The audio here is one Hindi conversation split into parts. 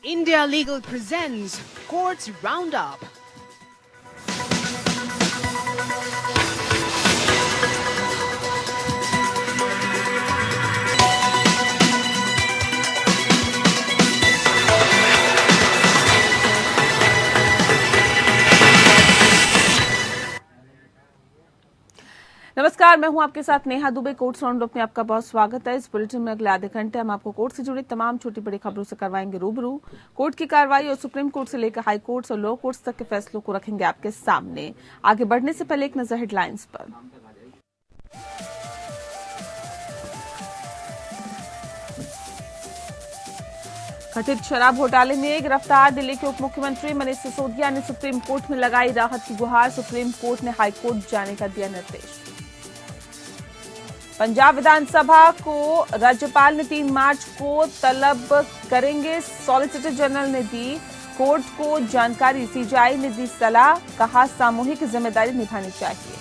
India Legal presents Courts Roundup. नमस्कार, मैं हूं आपके साथ नेहा दुबे। कोर्ट्स राउंडअप में आपका बहुत स्वागत है। इस बुलेटिन में अगले आधे घंटे हम आपको कोर्ट से जुड़ी तमाम छोटी बड़ी खबरों से करवाएंगे रूबरू। कोर्ट की कार्रवाई और सुप्रीम कोर्ट से लेकर हाई कोर्ट्स और लो कोर्ट्स तक के फैसलों को रखेंगे आपके सामने। आगे बढ़ने से पहले एक नजर हेडलाइंस पर। कथित शराब घोटाले में गिरफ्तार दिल्ली के उप मुख्यमंत्री मनीष सिसोदिया ने सुप्रीम कोर्ट में लगाई राहत की गुहार। सुप्रीम कोर्ट ने हाई कोर्ट जाने का दिया निर्देश। पंजाब विधानसभा को राज्यपाल ने 3 मार्च को तलब करेंगे, सॉलिसिटर जनरल ने दी कोर्ट को जानकारी। सीजेआई ने दी सलाह, कहा सामूहिक जिम्मेदारी निभानी चाहिए।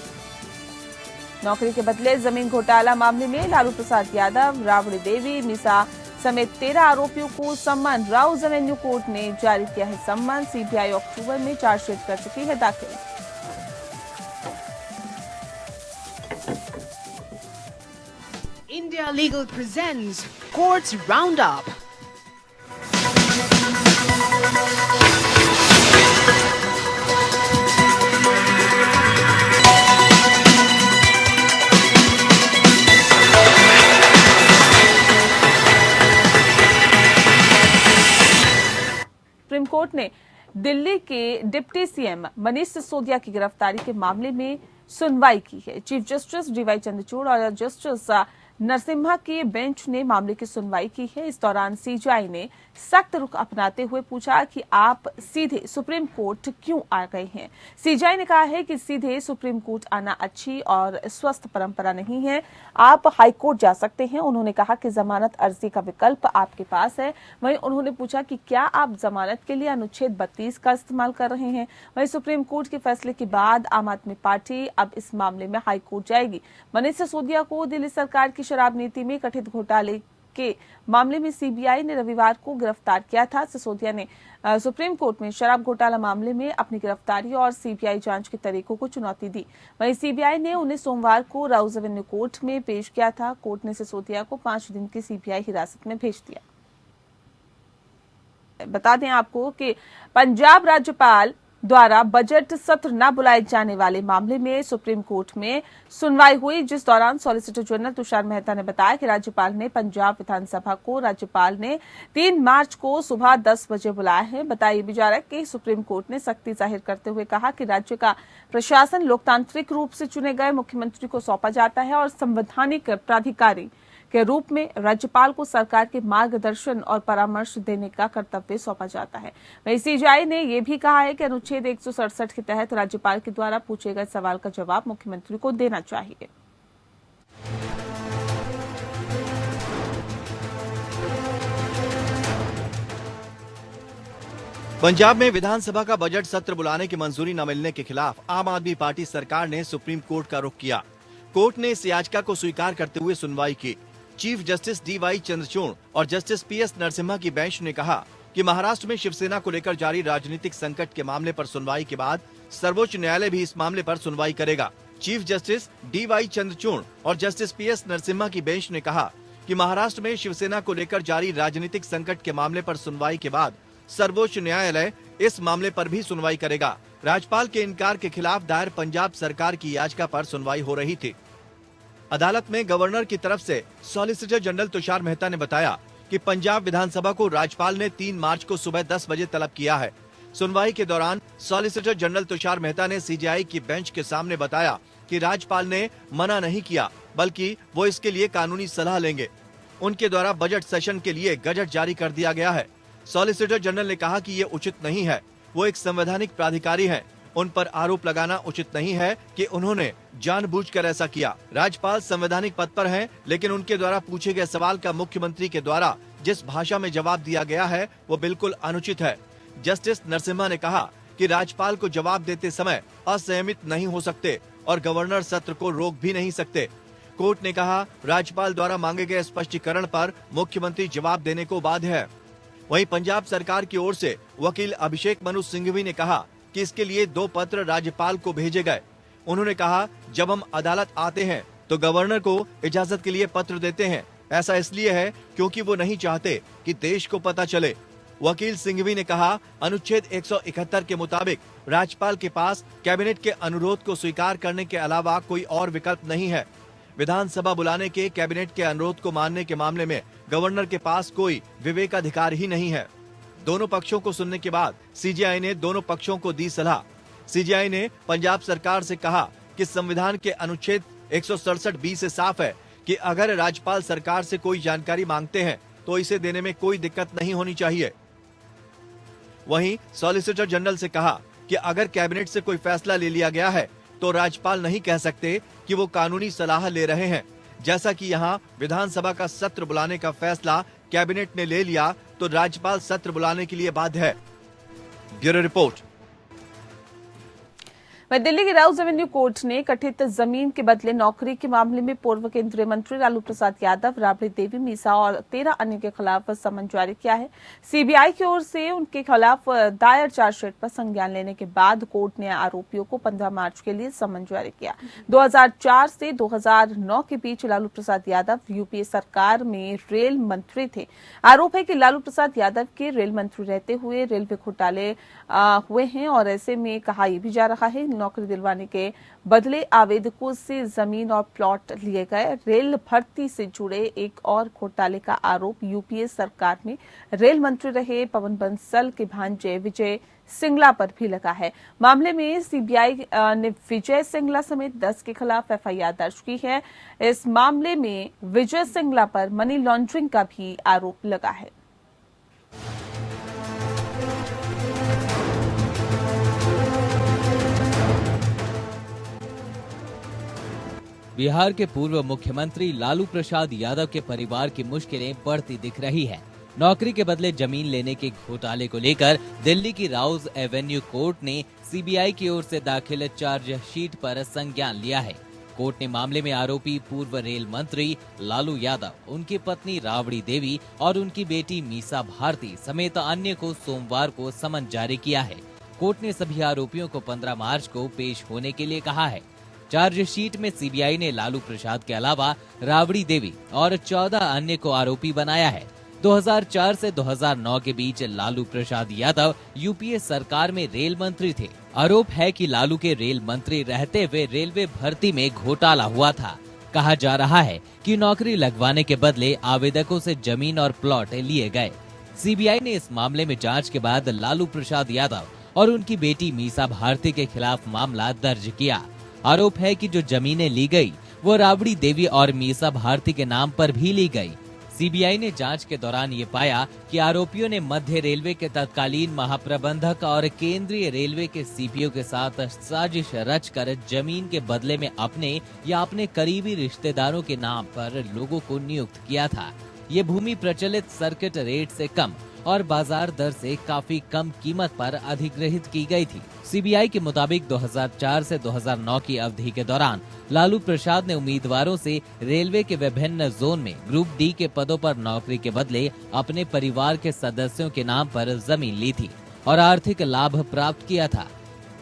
नौकरी के बदले जमीन घोटाला मामले में लालू प्रसाद यादव, राबड़ी देवी, मीसा समेत 13 आरोपियों को सम्मन। राउज एवेन्यू कोर्ट ने जारी किया है सम्मन। सीबीआई अक्टूबर में चार्जशीट कर चुकी है दाखिल। India Legal presents Courts Roundup. Supreme court ने दिल्ली के डिप्टी सीएम मनीष सिसोदिया की गिरफ्तारी के मामले में सुनवाई की है। चीफ जस्टिस डीवाई चंद्रचूड़ और जस्टिस नरसिम्हा की बेंच ने मामले की सुनवाई की है। इस दौरान सीजेआई ने सख्त रुख अपनाते हुए पूछा कि आप सीधे सुप्रीम कोर्ट क्यों आ गए हैं। सीजेआई ने कहा है कि सीधे सुप्रीम कोर्ट आना अच्छी और स्वस्थ परंपरा नहीं है, आप हाई कोर्ट जा सकते हैं। उन्होंने कहा कि जमानत अर्जी का विकल्प आपके पास है। वहीं उन्होंने पूछा कि क्या आप जमानत के लिए अनुच्छेद 32 का इस्तेमाल कर रहे हैं। वहीं सुप्रीम कोर्ट के फैसले के बाद आम आदमी पार्टी अब इस मामले में हाई कोर्ट जाएगी। मनीष सिसोदिया को दिल्ली सरकार की शराब नीति में कथित घोटाले के मामले में सीबीआई ने रविवार को गिरफ्तार किया था। सिसोदिया ने सुप्रीम कोर्ट में शराब घोटाला मामले में अपनी गिरफ्तारी और सीबीआई जांच के तरीकों को चुनौती दी। वहीं सीबीआई ने उन्हें सोमवार को राउज एवेन्यू कोर्ट में पेश किया था। कोर्ट ने सिसोदिया को 5 दिन की सीबीआई हिरासत में भेज दिया। बता दें आपको कि पंजाब राज्यपाल द्वारा बजट सत्र न बुलाए जाने वाले मामले में सुप्रीम कोर्ट में सुनवाई हुई, जिस दौरान सॉलिसिटर जनरल तुषार मेहता ने बताया कि राज्यपाल ने पंजाब विधानसभा को राज्यपाल ने 3 मार्च को सुबह 10 बजे बुलाया है। बताया भी जा रहा है कि सुप्रीम कोर्ट ने सख्ती जाहिर करते हुए कहा कि राज्य का प्रशासन लोकतांत्रिक रूप से चुने गए मुख्यमंत्री को सौंपा जाता है और संवैधानिक प्राधिकारी के रूप में राज्यपाल को सरकार के मार्गदर्शन और परामर्श देने का कर्तव्य सौंपा जाता है। वहीं सीजेआई ने यह भी कहा है कि अनुच्छेद 167 के तहत राज्यपाल के द्वारा पूछे गए सवाल का जवाब मुख्यमंत्री को देना चाहिए। पंजाब में विधानसभा का बजट सत्र बुलाने की मंजूरी न मिलने के खिलाफ आम आदमी पार्टी सरकार ने सुप्रीम कोर्ट का रुख किया। कोर्ट ने इस याचिका को स्वीकार करते हुए सुनवाई की। चीफ जस्टिस डीवाई चंद्रचूड़ और जस्टिस पीएस नरसिम्हा की बेंच ने कहा कि महाराष्ट्र में शिवसेना को लेकर जारी राजनीतिक संकट के मामले पर सुनवाई के बाद सर्वोच्च न्यायालय भी इस मामले पर सुनवाई करेगा। चीफ जस्टिस डीवाई चंद्रचूड़ और जस्टिस पीएस नरसिम्हा की बेंच ने कहा कि महाराष्ट्र में शिवसेना को लेकर जारी राजनीतिक संकट के मामले पर सुनवाई के बाद सर्वोच्च न्यायालय इस मामले पर भी सुनवाई करेगा। राज्यपाल के इनकार के खिलाफ दायर पंजाब सरकार की याचिका पर सुनवाई हो रही थी। अदालत में गवर्नर की तरफ से सॉलिसिटर जनरल तुषार मेहता ने बताया कि पंजाब विधानसभा को राज्यपाल ने 3 मार्च को सुबह 10 बजे तलब किया है। सुनवाई के दौरान सॉलिसिटर जनरल तुषार मेहता ने सीजेआई की बेंच के सामने बताया कि राज्यपाल ने मना नहीं किया, बल्कि वो इसके लिए कानूनी सलाह लेंगे। उनके द्वारा बजट सेशन के लिए गजट जारी कर दिया गया है। सॉलिसिटर जनरल ने कहा कि ये उचित नहीं है, वो एक संवैधानिक प्राधिकारी हैं, उन पर आरोप लगाना उचित नहीं है कि उन्होंने जानबूझकर ऐसा किया। राज्यपाल संवैधानिक पद पर हैं, लेकिन उनके द्वारा पूछे गए सवाल का मुख्यमंत्री के द्वारा जिस भाषा में जवाब दिया गया है वो बिल्कुल अनुचित है। जस्टिस नरसिम्हा ने कहा कि राज्यपाल को जवाब देते समय असंयमित नहीं हो सकते और गवर्नर सत्र को रोक भी नहीं सकते। कोर्ट ने कहा राज्यपाल द्वारा मांगे गए स्पष्टीकरण पर मुख्यमंत्री जवाब देने को बाध्य है। वहीं पंजाब सरकार की ओर से वकील अभिषेक मनु सिंघवी ने कहा कि इसके लिए 2 पत्र राज्यपाल को भेजे गए। उन्होंने कहा, जब हम अदालत आते हैं तो गवर्नर को इजाजत के लिए पत्र देते हैं। ऐसा इसलिए है क्योंकि वो नहीं चाहते कि देश को पता चले। वकील सिंघवी ने कहा, अनुच्छेद 171 के मुताबिक राज्यपाल के पास कैबिनेट के अनुरोध को स्वीकार करने के अलावा कोई और विकल्प नहीं है। विधानसभा बुलाने के कैबिनेट के अनुरोध को मानने के मामले में गवर्नर के पास कोई विवेकाधिकार ही नहीं है। दोनों पक्षों को सुनने के बाद सीजेआई ने दोनों पक्षों को दी सलाह। सीजेआई ने पंजाब सरकार से कहा कि संविधान के अनुच्छेद 167(b) से साफ है कि अगर राज्यपाल सरकार से कोई जानकारी मांगते हैं तो इसे देने में कोई दिक्कत नहीं होनी चाहिए। वहीं सॉलिसिटर जनरल से कहा कि अगर कैबिनेट से कोई फैसला ले लिया गया है तो राज्यपाल नहीं कह सकते कि वो कानूनी सलाह ले रहे हैं। जैसा कि यहाँ विधानसभा का सत्र बुलाने का फैसला कैबिनेट ने ले लिया तो राज्यपाल सत्र बुलाने के लिए बाध्य है। Bureau report. वहीं दिल्ली की राउज एवेन्यू कोर्ट ने कथित जमीन के बदले नौकरी के मामले में पूर्व केंद्रीय मंत्री लालू प्रसाद यादव, राबड़ी देवी मीसा और 13 अन्य के खिलाफ समन जारी किया है। सीबीआई की ओर से उनके खिलाफ दायर चार्जशीट पर संज्ञान लेने के बाद कोर्ट ने आरोपियों को 15 मार्च के लिए समन जारी किया। 2004 से 2009 के बीच लालू प्रसाद यादव यूपीए सरकार में रेल मंत्री थे। आरोप है कि लालू प्रसाद यादव के रेल मंत्री रहते हुए रेलवे घोटाले हुए हैं और ऐसे में कहा यह भी जा रहा है नौकरी दिलवाने के बदले आवेदकों से जमीन और प्लॉट लिए गए। रेल भर्ती से जुड़े एक और घोटाले का आरोप यूपीए सरकार में रेल मंत्री रहे पवन बंसल के भांजे विजय सिंगला पर भी लगा है। मामले में सीबीआई ने विजय सिंगला समेत 10 के खिलाफ एफआईआर दर्ज की है। इस मामले में विजय सिंगला पर मनी लॉन्ड्रिंग का भी आरोप लगा है। बिहार के पूर्व मुख्यमंत्री लालू प्रसाद यादव के परिवार की मुश्किलें बढ़ती दिख रही हैं। नौकरी के बदले जमीन लेने के घोटाले को लेकर दिल्ली की राउज एवेन्यू कोर्ट ने सीबीआई की ओर से दाखिल चार्जशीट पर संज्ञान लिया है। कोर्ट ने मामले में आरोपी पूर्व रेल मंत्री लालू यादव, उनकी पत्नी राबड़ी देवी और उनकी बेटी मीसा भारती समेत अन्य को सोमवार को समन जारी किया है। कोर्ट ने सभी आरोपियों को 15 मार्च को पेश होने के लिए कहा है। चार्जशीट में सीबीआई ने लालू प्रसाद के अलावा राबड़ी देवी और 14 अन्य को आरोपी बनाया है। 2004 से 2009 के बीच लालू प्रसाद यादव यूपीए सरकार में रेल मंत्री थे। आरोप है कि लालू के रेल मंत्री रहते हुए रेलवे भर्ती में घोटाला हुआ था। कहा जा रहा है कि नौकरी लगवाने के बदले आवेदकों से जमीन और प्लॉट लिए गए। सीबीआई ने इस मामले में जांच के बाद लालू प्रसाद यादव और उनकी बेटी मीसा भारती के खिलाफ मामला दर्ज किया। आरोप है कि जो जमीनें ली गई वो राबड़ी देवी और मीसा भारती के नाम पर भी ली गई। सीबीआई ने जांच के दौरान ये पाया कि आरोपियों ने मध्य रेलवे के तत्कालीन महाप्रबंधक और केंद्रीय रेलवे के सीपीओ के साथ साजिश रचकर जमीन के बदले में अपने या अपने करीबी रिश्तेदारों के नाम पर लोगों को नियुक्त किया था। ये भूमि प्रचलित सर्किट रेट से कम और बाजार दर से काफी कम कीमत पर अधिग्रहित की गई थी। सीबीआई के मुताबिक 2004 से 2009 की अवधि के दौरान लालू प्रसाद ने उम्मीदवारों से रेलवे के विभिन्न जोन में ग्रुप डी के पदों पर नौकरी के बदले अपने परिवार के सदस्यों के नाम पर जमीन ली थी और आर्थिक लाभ प्राप्त किया था।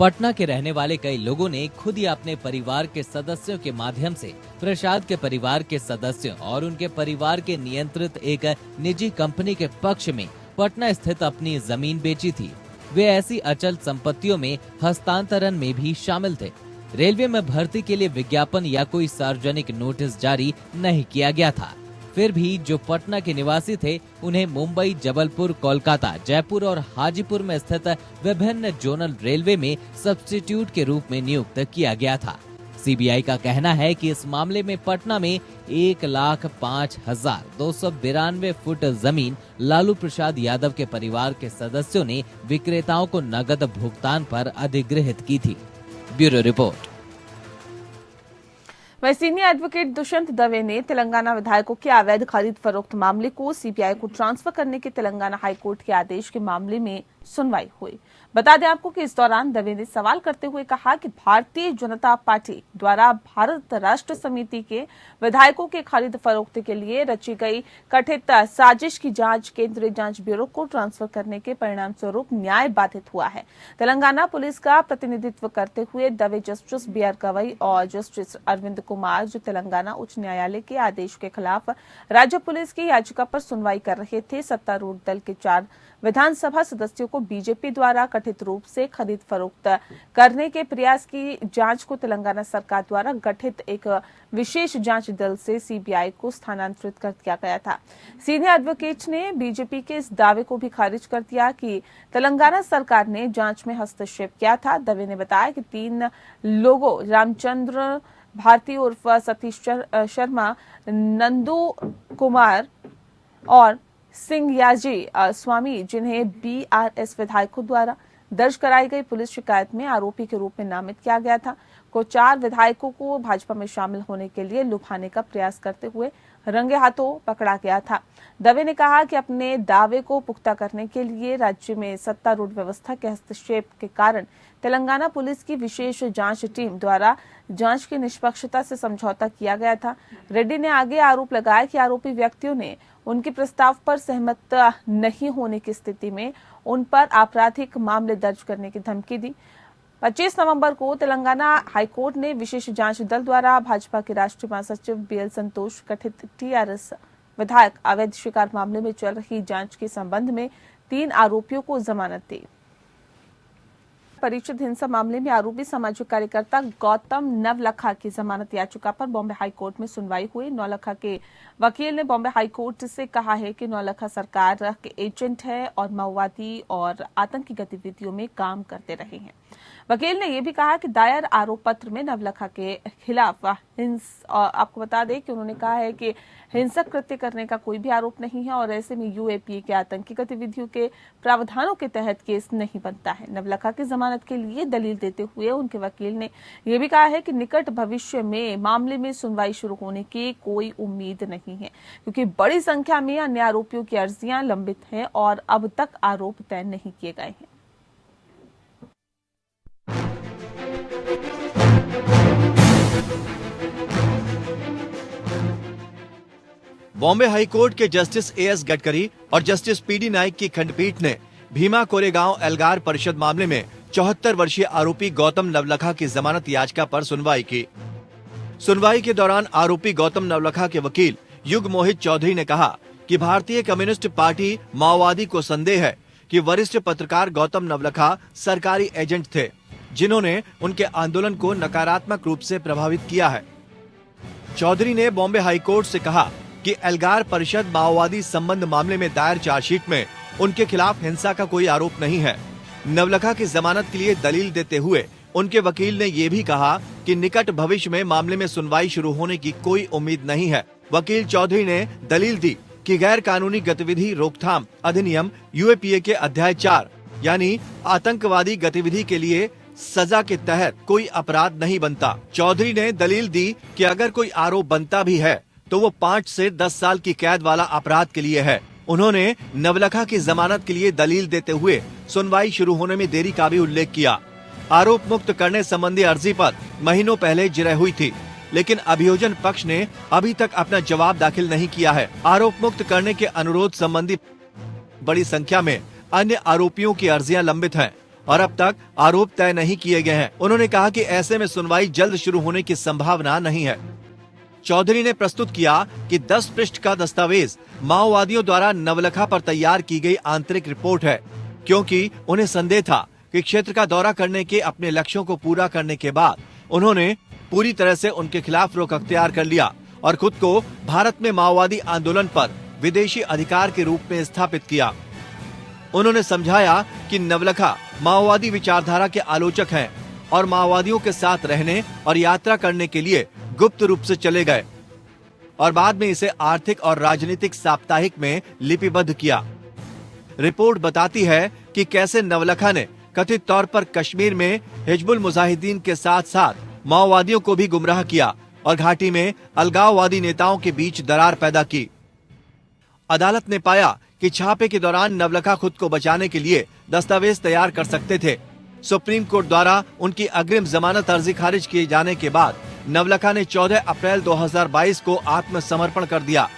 पटना के रहने वाले कई लोगों ने खुद ही अपने परिवार के सदस्यों के माध्यम से प्रसाद के परिवार के सदस्यों और उनके परिवार के नियंत्रित एक निजी कंपनी के पक्ष में पटना स्थित अपनी जमीन बेची थी। वे ऐसी अचल संपत्तियों में हस्तांतरण में भी शामिल थे। रेलवे में भर्ती के लिए विज्ञापन या कोई सार्वजनिक नोटिस जारी नहीं किया गया था। फिर भी जो पटना के निवासी थे उन्हें मुंबई, जबलपुर, कोलकाता, जयपुर और हाजीपुर में स्थित विभिन्न जोनल रेलवे में सब्स्टिट्यूट के रूप में नियुक्त किया गया था। सीबीआई का कहना है कि इस मामले में पटना में 1,05,292 फुट जमीन लालू प्रसाद यादव के परिवार के सदस्यों ने विक्रेताओं को नगद भुगतान पर अधिग्रहित की थी। Bureau report. वहीं सीनियर एडवोकेट दुष्यंत दवे ने तेलंगाना विधायकों के अवैध खरीद फरोख्त मामले को सीबीआई को ट्रांसफर करने के तेलंगाना हाईकोर्ट के आदेश के मामले में सुनवाई हुई। बता दें आपको कि इस दौरान दवे ने सवाल करते हुए कहा कि भारतीय जनता पार्टी द्वारा भारत राष्ट्र समिति के विधायकों के खरीद फरोख्त के लिए रची गई कथित साजिश की जांच केंद्रीय जांच ब्यूरो को ट्रांसफर करने के परिणाम स्वरूप न्याय बाधित हुआ है। तेलंगाना पुलिस का प्रतिनिधित्व करते हुए दवे जस्टिस बी.आर. गवई और जस्टिस अरविंद कुमार, जो तेलंगाना उच्च न्यायालय के आदेश के खिलाफ राज्य पुलिस की याचिका पर सुनवाई कर रहे थे। सत्तारूढ़ दल के 4 विधानसभा सदस्यों को बीजेपी द्वारा कथित रूप से खरीद फरोख्त करने के प्रयास की जांच को तेलंगाना सरकार द्वारा गठित एक विशेष जांच दल से सीबीआई को स्थानांतरित कर दिया गया था। सीनियर एडवोकेट ने बीजेपी के इस दावे को भी खारिज कर दिया कि तेलंगाना सरकार ने जांच में हस्तक्षेप किया था। दवे ने बताया कि 3 लोगों रामचंद्र भारती उर्फ सतीश शर्मा, नंदू कुमार और सिंघयाजी स्वामी, जिन्हें बीआरएस विधायकों द्वारा दर्ज कराई गई पुलिस शिकायत में आरोपी के रूप में नामित किया गया था, को 4 विधायकों को भाजपा में शामिल होने के लिए लुभाने का प्रयास करते हुए रंगे हाथों पकड़ा गया था। दवे ने कहा कि अपने दावे को पुख्ता करने के लिए राज्य में सत्तारूढ़ व्यवस्था के हस्तक्षेप के कारण तेलंगाना पुलिस की विशेष जांच टीम द्वारा जांच की निष्पक्षता से समझौता किया गया था। रेड्डी ने आगे आरोप लगाया कि आरोपी व्यक्तियों ने उनके प्रस्ताव पर सहमत नहीं होने की स्थिति में उन पर आपराधिक मामले दर्ज करने की धमकी दी। 25 नवंबर को तेलंगाना हाईकोर्ट ने विशेष जांच दल द्वारा भाजपा के राष्ट्रीय महासचिव बीएल संतोष कथित टीआरएस विधायक अवैध शिकार मामले में चल रही जांच के संबंध में 3 आरोपियों को जमानत दी। परिचित हिंसा मामले में आरोपी सामाजिक कार्यकर्ता गौतम नवलखा की जमानत याचिका पर बॉम्बे हाईकोर्ट में सुनवाई हुई। नवलखा के वकील ने बॉम्बे हाईकोर्ट से कहा है कि नवलखा सरकार के एजेंट है और माओवादी और आतंकी गतिविधियों में काम करते रहे हैं। वकील ने यह भी कहा कि दायर आरोप पत्र में नवलखा के खिलाफ आपको बता दें कि उन्होंने कहा है कि हिंसक कृत्य करने का कोई भी आरोप नहीं है और ऐसे में यूएपीए के आतंकी गतिविधियों के प्रावधानों के तहत केस नहीं बनता है। नवलखा की जमानत के लिए दलील देते हुए उनके वकील ने यह भी कहा है कि निकट भविष्य में मामले में सुनवाई शुरू होने की कोई उम्मीद नहीं है, क्योंकि बड़ी संख्या में अन्य आरोपियों की अर्जियां लंबित हैं और अब तक आरोप तय नहीं किए गए हैं। बॉम्बे हाईकोर्ट के जस्टिस एएस गडकरी और जस्टिस पीडी नाइक की खंडपीठ ने भीमा कोरेगांव एल्गार परिषद मामले में 74 वर्षीय आरोपी गौतम नवलखा की जमानत याचिका पर सुनवाई की। सुनवाई के दौरान आरोपी गौतम नवलखा के वकील युग मोहित चौधरी ने कहा कि भारतीय कम्युनिस्ट पार्टी माओवादी को संदेह है कि वरिष्ठ पत्रकार गौतम नवलखा सरकारी एजेंट थे, जिन्होंने उनके आंदोलन को नकारात्मक रूप से प्रभावित किया है। चौधरी ने बॉम्बे हाईकोर्ट से कहा कि एल्गार परिषद माओवादी संबंध मामले में दायर चार्जशीट में उनके खिलाफ हिंसा का कोई आरोप नहीं है। नवलखा की जमानत के लिए दलील देते हुए उनके वकील ने ये भी कहा कि निकट भविष्य में मामले में सुनवाई शुरू होने की कोई उम्मीद नहीं है। वकील चौधरी ने दलील दी कि गैर कानूनी गतिविधि रोकथाम अधिनियम यूएपीए के अध्याय 4 यानी आतंकवादी गतिविधि के लिए सजा के तहत कोई अपराध नहीं बनता। चौधरी ने दलील दी कि अगर कोई आरोप बनता भी है तो वो 5 से 10 साल की कैद वाला अपराध के लिए है। उन्होंने नवलखा की जमानत के लिए दलील देते हुए सुनवाई शुरू होने में देरी का भी उल्लेख किया। आरोप मुक्त करने संबंधी अर्जी पर महीनों पहले जिरह हुई थी, लेकिन अभियोजन पक्ष ने अभी तक अपना जवाब दाखिल नहीं किया है। आरोप मुक्त करने के अनुरोध संबंधी बड़ी संख्या में अन्य आरोपियों की अर्जियां लंबित हैं और अब तक आरोप तय नहीं किए गए हैं। उन्होंने कहा कि ऐसे में सुनवाई जल्द शुरू होने की संभावना नहीं है। चौधरी ने प्रस्तुत किया कि 10 पृष्ठ का दस्तावेज माओवादियों द्वारा नवलखा पर तैयार की गई आंतरिक रिपोर्ट है, क्योंकि उन्हें संदेह था कि क्षेत्र का दौरा करने के अपने लक्ष्यों को पूरा करने के बाद उन्होंने पूरी तरह से उनके खिलाफ रुख अख्तियार कर लिया और खुद को भारत में माओवादी आंदोलन पर विदेशी अधिकार के रूप में स्थापित किया। उन्होंने समझाया कि नवलखा माओवादी विचारधारा के आलोचक हैं और माओवादियों के साथ रहने और यात्रा करने के लिए गुप्त रूप से चले गए और बाद में इसे आर्थिक और राजनीतिक साप्ताहिक में लिपिबद्ध किया। रिपोर्ट बताती है कि कैसे नवलखा ने कथित तौर पर कश्मीर में हिजबुल मुजाहिदीन के साथ साथ माओवादियों को भी गुमराह किया और घाटी में अलगाववादी नेताओं के बीच दरार पैदा की। अदालत ने पाया कि छापे के दौरान नवलखा खुद को बचाने के लिए दस्तावेज तैयार कर सकते थे। सुप्रीम कोर्ट द्वारा उनकी अग्रिम जमानत अर्जी खारिज किए जाने के बाद नवलखा ने 14 अप्रैल 2022 को आत्मसमर्पण कर दिया।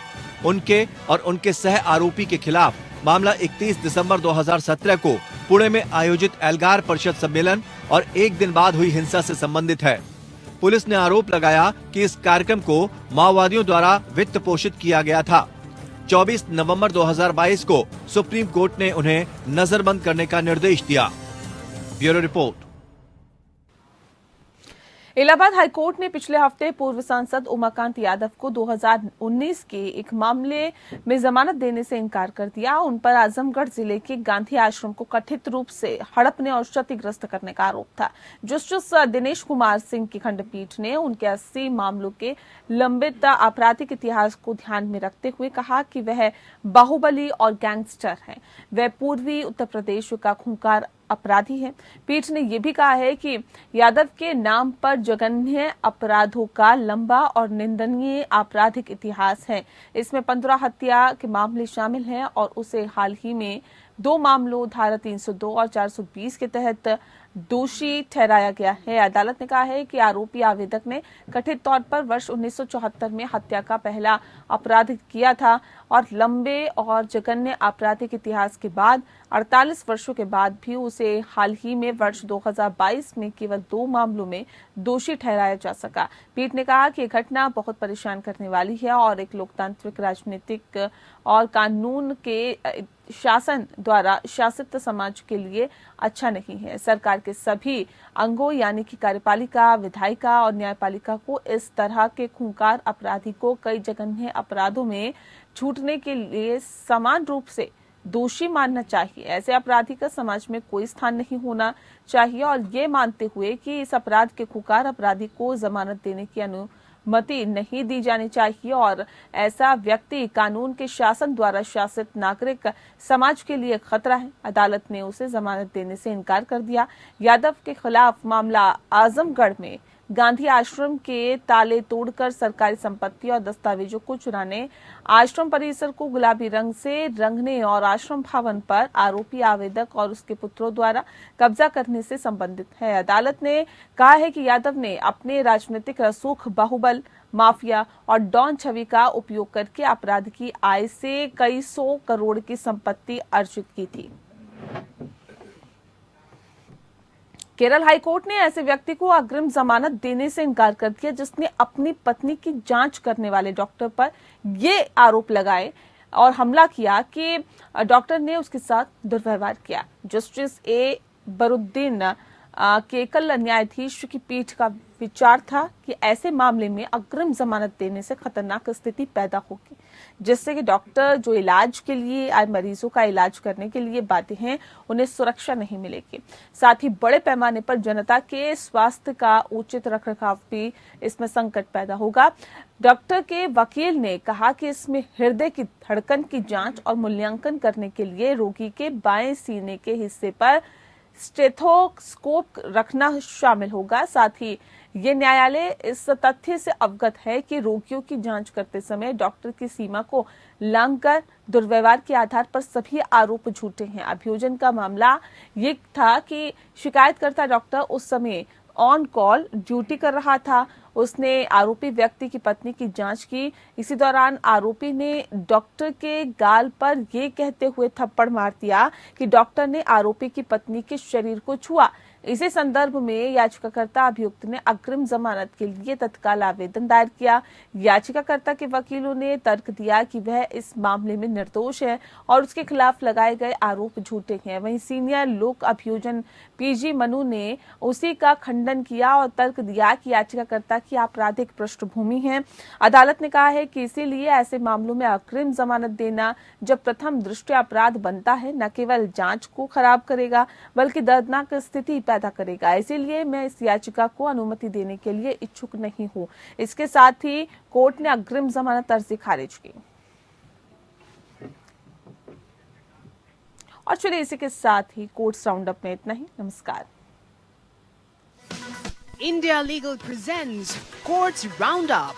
उनके और उनके सह आरोपी के खिलाफ मामला 31 दिसंबर 2017 को पुणे में आयोजित एल्गार परिषद सम्मेलन और एक दिन बाद हुई हिंसा से संबंधित है। पुलिस ने आरोप लगाया कि इस कार्यक्रम को माओवादियों द्वारा वित्त पोषित किया गया था। 24 नवंबर 2022 को सुप्रीम कोर्ट ने उन्हें नजरबंद करने का निर्देश दिया। Bureau report. इलाहाबाद हाईकोर्ट ने पिछले हफ्ते पूर्व सांसद उमाकांत यादव को 2019 के एक मामले में जमानत देने से इनकार कर दिया। उन पर आजमगढ़ जिले के गांधी आश्रम को कथित रूप से हड़पने और क्षतिग्रस्त करने का आरोप था। जस्टिस दिनेश कुमार सिंह की खंडपीठ ने उनके 80 मामलों के लंबित आपराधिक इतिहास को ध्यान में रखते हुए कहा कि वह बाहुबली और गैंगस्टर हैं। वह पूर्वी उत्तर प्रदेश का खूंखार अपराधी है। पीठ ने यह भी कहा है कि यादव के नाम पर जघन्य अपराधों का लंबा और निंदनीय आपराधिक इतिहास है। इसमें 15 हत्या के मामले शामिल हैं और उसे हाल ही में 2 मामलों धारा 302 और 420 के तहत दोषी ठहराया गया है। अदालत ने कहा है कि आरोपी आवेदक ने कथित तौर पर वर्ष 1974 में हत्या का पहला अपराध किया था और लंबे और जघन्य आपराधिक इतिहास के बाद 48 वर्षों के बाद भी उसे हाल ही में वर्ष 2022 में केवल 2 मामलों में दोषी ठहराया जा सका। पीठ ने कहा कि यह घटना बहुत परेशान करने वाली है और एक लोकतांत्रिक, राजनीतिक और कानून के शासन द्वारा शासित समाज के लिए अच्छा नहीं है। सरकार के सभी अंगों यानी कि कार्यपालिका, विधायिका और न्यायपालिका को इस तरह के खूंखार अपराधी को कई जघन्य अपराधों में छूटने के लिए समान रूप से दोषी मानना चाहिए। ऐसे अपराधी का समाज में कोई स्थान नहीं होना चाहिए और ये मानते हुए कि इस अपराध के खूंखार अपराधी को जमानत देने की अनुमति नहीं दी जानी चाहिए और ऐसा व्यक्ति कानून के शासन द्वारा शासित नागरिक समाज के लिए खतरा है। अदालत ने उसे जमानत देने से इनकार कर दिया। यादव के खिलाफ मामला आजमगढ़ में गांधी आश्रम के ताले तोड़कर सरकारी संपत्ति और दस्तावेजों को चुराने, आश्रम परिसर को गुलाबी रंग से रंगने और आश्रम भवन पर आरोपी आवेदक और उसके पुत्रों द्वारा कब्जा करने से संबंधित है। अदालत ने कहा है कि यादव ने अपने राजनीतिक रसूख, बाहुबल, माफिया और डॉन छवि का उपयोग करके अपराध की आय से कई 100 करोड़ की संपत्ति अर्जित की थी। केरल हाईकोर्ट ने ऐसे व्यक्ति को अग्रिम जमानत देने से इनकार कर दिया जिसने अपनी पत्नी की जांच करने वाले डॉक्टर पर ये आरोप लगाए और हमला किया कि डॉक्टर ने उसके साथ दुर्व्यवहार किया। जस्टिस ए बरुद्दीन के एकल न्यायाधीश की पीठ का विचार था कि ऐसे मामले में अग्रिम जमानत देने से खतरनाक स्थिति पैदा होगी, जिससे कि डॉक्टर जो इलाज के लिए आए मरीजों का इलाज करने के लिए बाध्य हैं, उन्हें सुरक्षा नहीं मिलेगी। साथ ही बड़े पैमाने पर जनता के स्वास्थ्य का उचित रखरखाव भी इसमें संकट पैदा होगा। डॉक्टर के वकील ने कहा कि इसमें हृदय की धड़कन की जांच और मूल्यांकन करने के लिए रोगी के बाएं सीने के हिस्से पर स्टेथोस्कोप रखना शामिल होगा। साथ ही ये न्यायालय इस तथ्य से अवगत है कि रोगियों की जांच करते समय डॉक्टर की सीमा को लांघकर दुर्व्यवहार के आधार पर सभी आरोप झूठे हैं। अभियोजन का मामला ये था कि शिकायतकर्ता डॉक्टर उस समय ऑन कॉल ड्यूटी कर रहा था। उसने आरोपी व्यक्ति की पत्नी की जांच की। इसी दौरान आरोपी ने डॉक्टर के गाल पर यह कहते हुए थप्पड़ मार दिया कि डॉक्टर ने आरोपी की पत्नी के शरीर को छुआ। इसी संदर्भ में याचिकाकर्ता अभियुक्त ने अग्रिम जमानत के लिए तत्काल आवेदन दायर किया। याचिकाकर्ता के वकीलों ने तर्क दिया कि वह इस मामले में निर्दोष है और उसके खिलाफ लगाए गए आरोप झूठे हैं। वहीं सीनियर लोक अभियोजन पीजी मनु ने उसी का खंडन किया और तर्क दिया कि याचिकाकर्ता की आपराधिक पृष्ठभूमि है। अदालत ने कहा है कि इसीलिए ऐसे मामलों में अग्रिम जमानत देना जब प्रथम दृष्टया अपराध बनता है, न केवल जांच को खराब करेगा बल्कि दर्दनाक स्थिति पैदा करेगा। इसीलिए मैं इस याचिका को अनुमति देने के लिए इच्छुक नहीं हूं। इसके साथ ही कोर्ट ने अग्रिम जमानत अर्जी खारिज की। और चलिए इसी के साथ ही कोर्ट्स राउंड अप में इतना ही। नमस्कार। India Legal presents Courts Roundup.